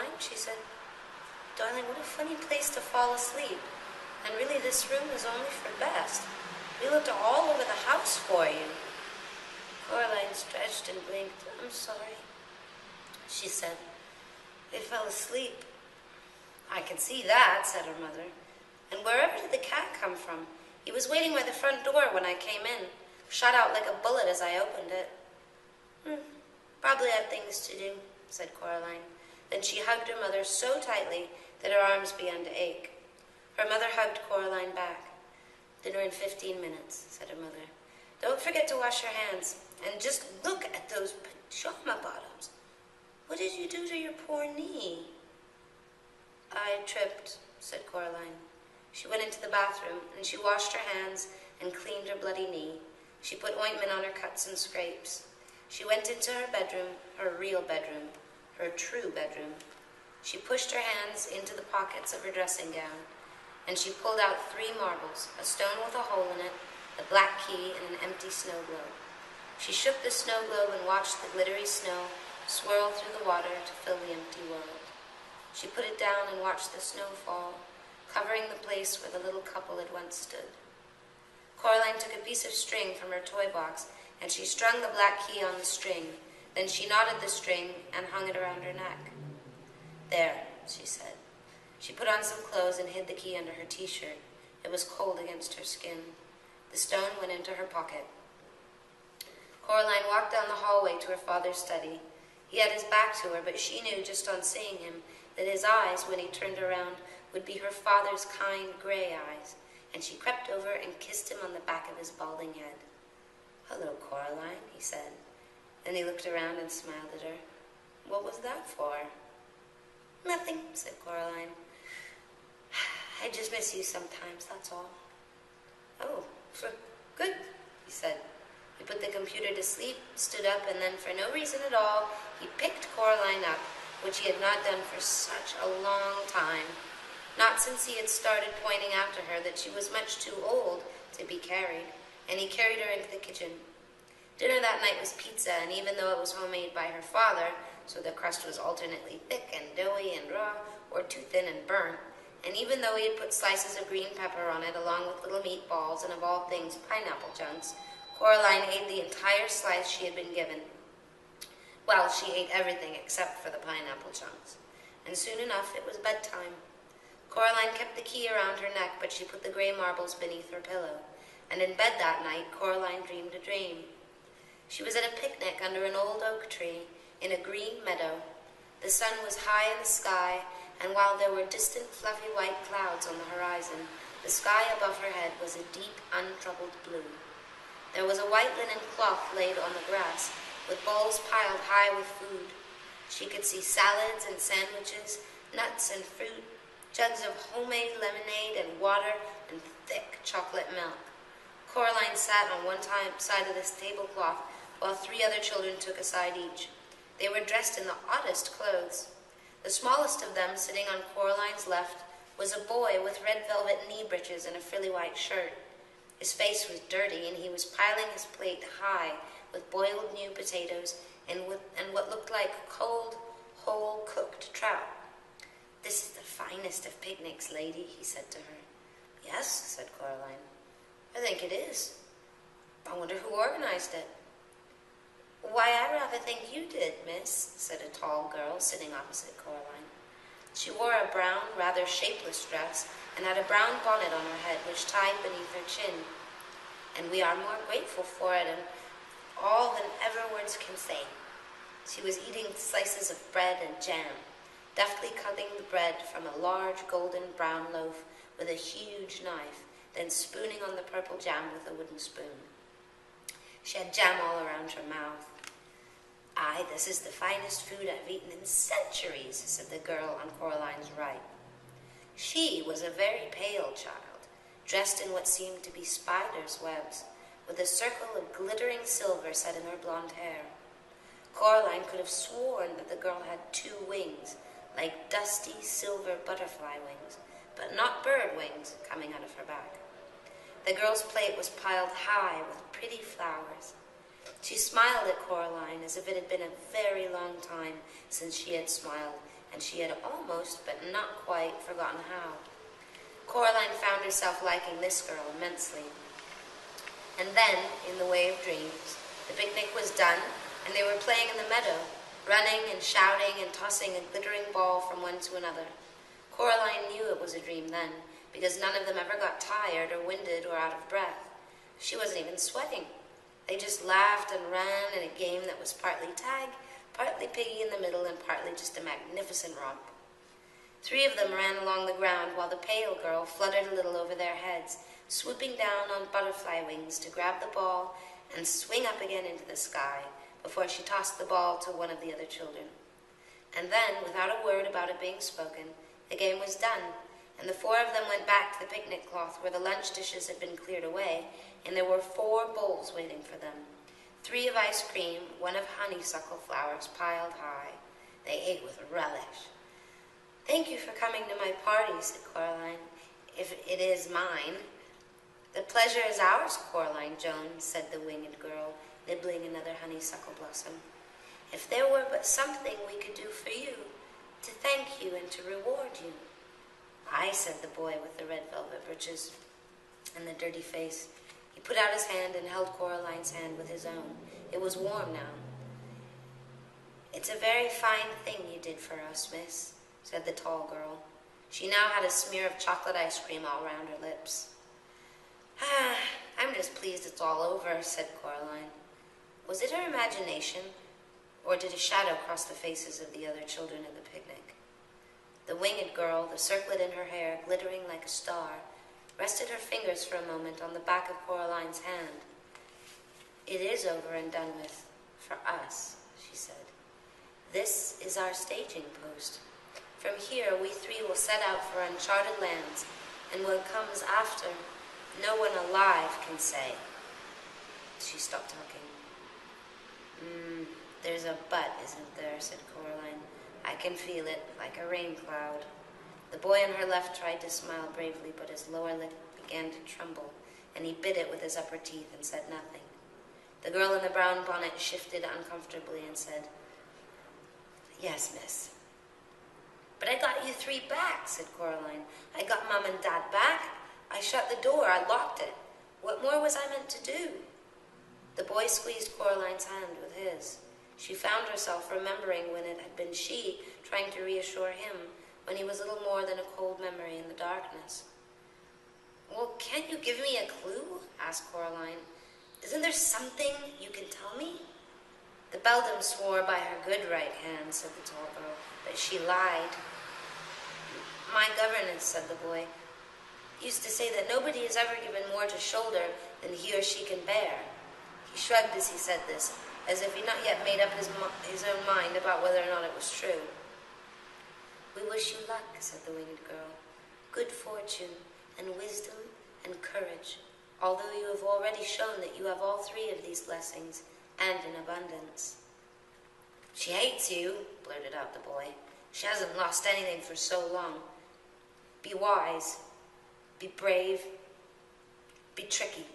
Coraline, she said. Darling, what a funny place to fall asleep. And really, this room is only for best. We looked all over the house for you. Coraline stretched and blinked. I'm sorry, she said. They fell asleep. I can see that, said her mother. And wherever did the cat come from? He was waiting by the front door when I came in, shot out like a bullet as I opened it. Probably had things to do, said Coraline. Then she hugged her mother so tightly that her arms began to ache. Her mother hugged Coraline back. Dinner in 15 minutes, said her mother. Don't forget to wash your hands, and just look at those pajama bottoms. What did you do to your poor knee? I tripped, said Coraline. She went into the bathroom, and she washed her hands and cleaned her bloody knee. She put ointment on her cuts and scrapes. She went into her bedroom, her real bedroom, her true bedroom. She pushed her hands into the pockets of her dressing gown, and she pulled out 3 marbles, a stone with a hole in it, a black key, and an empty snow globe. She shook the snow globe and watched the glittery snow swirl through the water to fill the empty world. She put it down and watched the snow fall, covering the place where the little couple had once stood. Coraline took a piece of string from her toy box, and she strung the black key on the string. Then she knotted the string and hung it around her neck. There, she said. She put on some clothes and hid the key under her t-shirt. It was cold against her skin. The stone went into her pocket. Coraline walked down the hallway to her father's study. He had his back to her, but she knew just on seeing him that his eyes, when he turned around, would be her father's kind gray eyes, and she crept over and kissed him on the back of his balding head. Hello, Coraline, he said. Then he looked around and smiled at her. What was that for? Nothing, said Coraline. I just miss you sometimes, that's all. Oh, good, he said. He put the computer to sleep, stood up, and then, for no reason at all, he picked Coraline up, which he had not done for such a long time. Not since he had started pointing out to her that she was much too old to be carried, and he carried her into the kitchen. Dinner that night was pizza, and even though it was homemade by her father, so the crust was alternately thick and doughy and raw, or too thin and burnt, and even though he had put slices of green pepper on it along with little meatballs and, of all things, pineapple chunks, Coraline ate the entire slice she had been given. Well, she ate everything except for the pineapple chunks. And soon enough, it was bedtime. Coraline kept the key around her neck, but she put the gray marbles beneath her pillow. And in bed that night, Coraline dreamed a dream. She was at a picnic under an old oak tree in a green meadow. The sun was high in the sky, and while there were distant fluffy white clouds on the horizon, the sky above her head was a deep, untroubled blue. There was a white linen cloth laid on the grass, with bowls piled high with food. She could see salads and sandwiches, nuts and fruit, jugs of homemade lemonade and water, and thick chocolate milk. Coraline sat on one side of this tablecloth, while 3 other children took a side each. They were dressed in the oddest clothes. The smallest of them, sitting on Coraline's left, was a boy with red velvet knee breeches and a frilly white shirt. His face was dirty, and he was piling his plate high with boiled new potatoes and what looked like cold, whole-cooked trout. This is the finest of picnics, lady, he said to her. Yes, said Coraline. I think it is. I wonder who organized it. Why, I'd rather think you did, miss, said a tall girl sitting opposite Coraline. She wore a brown, rather shapeless dress and had a brown bonnet on her head which tied beneath her chin. And we are more grateful for it and all than ever words can say. She was eating slices of bread and jam, deftly cutting the bread from a large golden brown loaf with a huge knife, then spooning on the purple jam with a wooden spoon. She had jam all around her mouth. Aye, this is the finest food I've eaten in centuries, said the girl on Coraline's right. She was a very pale child, dressed in what seemed to be spider's webs, with a circle of glittering silver set in her blonde hair. Coraline could have sworn that the girl had 2 wings, like dusty silver butterfly wings, but not bird wings coming out of her back. The girl's plate was piled high with pretty flowers. She smiled at Coraline as if it had been a very long time since she had smiled, and she had almost, but not quite, forgotten how. Coraline found herself liking this girl immensely. And then, in the way of dreams, the picnic was done, and they were playing in the meadow, running and shouting and tossing a glittering ball from one to another. Coraline knew it was a dream then, because none of them ever got tired or winded or out of breath. She wasn't even sweating. They just laughed and ran in a game that was partly tag, partly piggy in the middle, and partly just a magnificent romp. 3 of them ran along the ground while the pale girl fluttered a little over their heads, swooping down on butterfly wings to grab the ball and swing up again into the sky before she tossed the ball to one of the other children. And then, without a word about it being spoken, the game was done, and the 4 of them went back to the picnic cloth where the lunch dishes had been cleared away, and there were 4 bowls waiting for them. 3 of ice cream, 1 of honeysuckle flowers piled high. They ate with relish. "Thank you for coming to my party," said Coraline, "if it is mine." "The pleasure is ours, Coraline Jones," said the winged girl, nibbling another honeysuckle blossom. "If there were but something we could do for you, to thank you and to reward you." "Aye," said the boy with the red velvet breeches and the dirty face. He put out his hand and held Coraline's hand with his own. It was warm now. "It's a very fine thing you did for us, miss," said the tall girl. She now had a smear of chocolate ice cream all round her lips. "I'm just pleased it's all over," said Coraline. Was it her imagination, or did a shadow cross the faces of the other children at the picnic? The winged girl, the circlet in her hair glittering like a star, rested her fingers for a moment on the back of Coraline's hand. "It is over and done with, for us," she said. "This is our staging post. From here we 3 will set out for uncharted lands, and what comes after, no one alive can say." She stopped talking. There's a but, isn't there?" said Coraline. "I can feel it, like a rain cloud." The boy on her left tried to smile bravely, but his lower lip began to tremble, and he bit it with his upper teeth and said nothing. The girl in the brown bonnet shifted uncomfortably and said, "Yes, miss." "But I got you 3 back," said Coraline. "I got Mom and Dad back. I shut the door. I locked it. What more was I meant to do?" The boy squeezed Coraline's hand with his. She found herself remembering when it had been she trying to reassure him, when he was little more than a cold memory in the darkness. "Well, can't you give me a clue?" asked Coraline. "Isn't there something you can tell me?" "The beldam swore by her good right hand," said the tall girl, "but she lied." "My governess," said the boy, "used to say that nobody has ever given more to shoulder than he or she can bear." He shrugged as he said this, as if he'd not yet made up his own mind about whether or not it was true. "We wish you luck," said the winged girl, "good fortune and wisdom and courage, although you have already shown that you have all 3 of these blessings, and in abundance." "She hates you," blurted out the boy. "She hasn't lost anything for so long. Be wise, be brave, be tricky."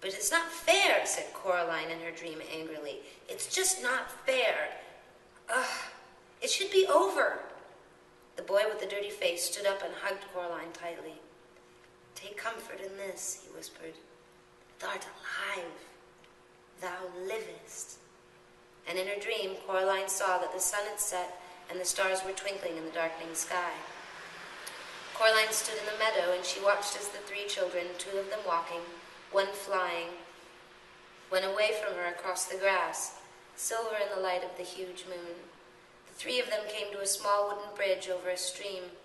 "But it's not fair," said Coraline in her dream angrily. "It's just not fair. It should be over." The boy with the dirty face stood up and hugged Coraline tightly. "Take comfort in this," he whispered. "Thou'rt alive. Thou livest." And in her dream, Coraline saw that the sun had set and the stars were twinkling in the darkening sky. Coraline stood in the meadow, and she watched as the 3 children, 2 of them walking, 1 flying, went away from her across the grass, silver in the light of the huge moon. The 3 of them came to a small wooden bridge over a stream.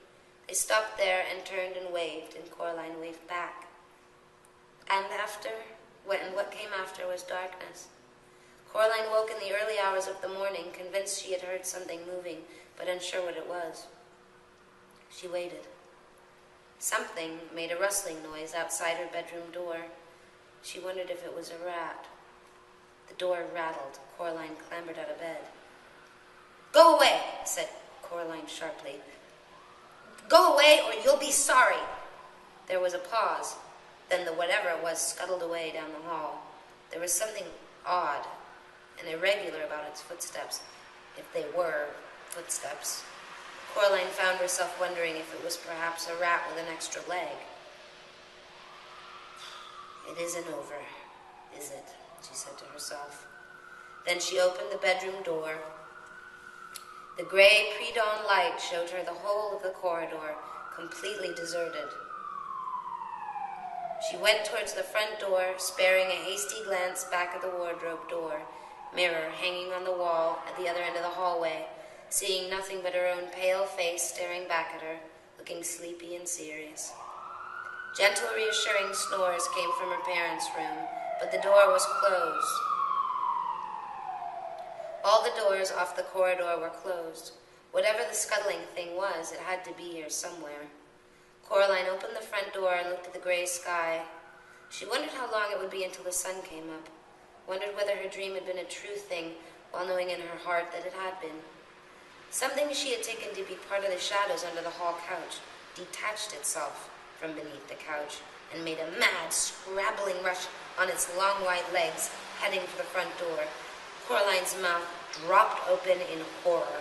They stopped there and turned and waved, and Coraline waved back. And what came after was darkness. Coraline woke in the early hours of the morning, convinced she had heard something moving, but unsure what it was. She waited. Something made a rustling noise outside her bedroom door. She wondered if it was a rat. The door rattled. Coraline clambered out of bed. "Go away," said Coraline sharply. "Go away or you'll be sorry." There was a pause. Then the whatever it was scuttled away down the hall. There was something odd and irregular about its footsteps, if they were footsteps. Coraline found herself wondering if it was perhaps a rat with an extra leg. "It isn't over, is it?" she said to herself. Then she opened the bedroom door. The gray pre-dawn light showed her the whole of the corridor, completely deserted. She went towards the front door, sparing a hasty glance back at the wardrobe door, mirror hanging on the wall at the other end of the hallway, seeing nothing but her own pale face staring back at her, looking sleepy and serious. Gentle, reassuring snores came from her parents' room, but the door was closed. All the doors off the corridor were closed. Whatever the scuttling thing was, it had to be here somewhere. Coraline opened the front door and looked at the gray sky. She wondered how long it would be until the sun came up, wondered whether her dream had been a true thing, while knowing in her heart that it had been. Something she had taken to be part of the shadows under the hall couch detached itself from beneath the couch and made a mad, scrabbling rush on its long white legs, heading for the front door. Coraline's mouth dropped open in horror,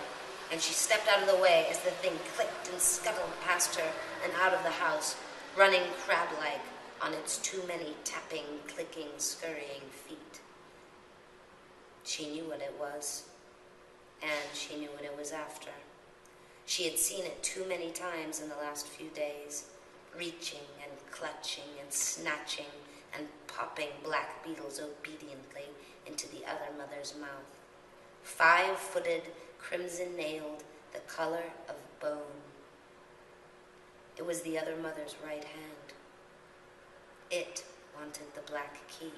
and she stepped out of the way as the thing clicked and scuttled past her and out of the house, running crab-like on its too many tapping, clicking, scurrying feet. She knew what it was, and she knew what it was after. She had seen it too many times in the last few days, reaching and clutching and snatching and popping black beetles obediently into the other mother's mouth. 5-footed, crimson-nailed, the color of bone. It was the other mother's right hand. It wanted the black key.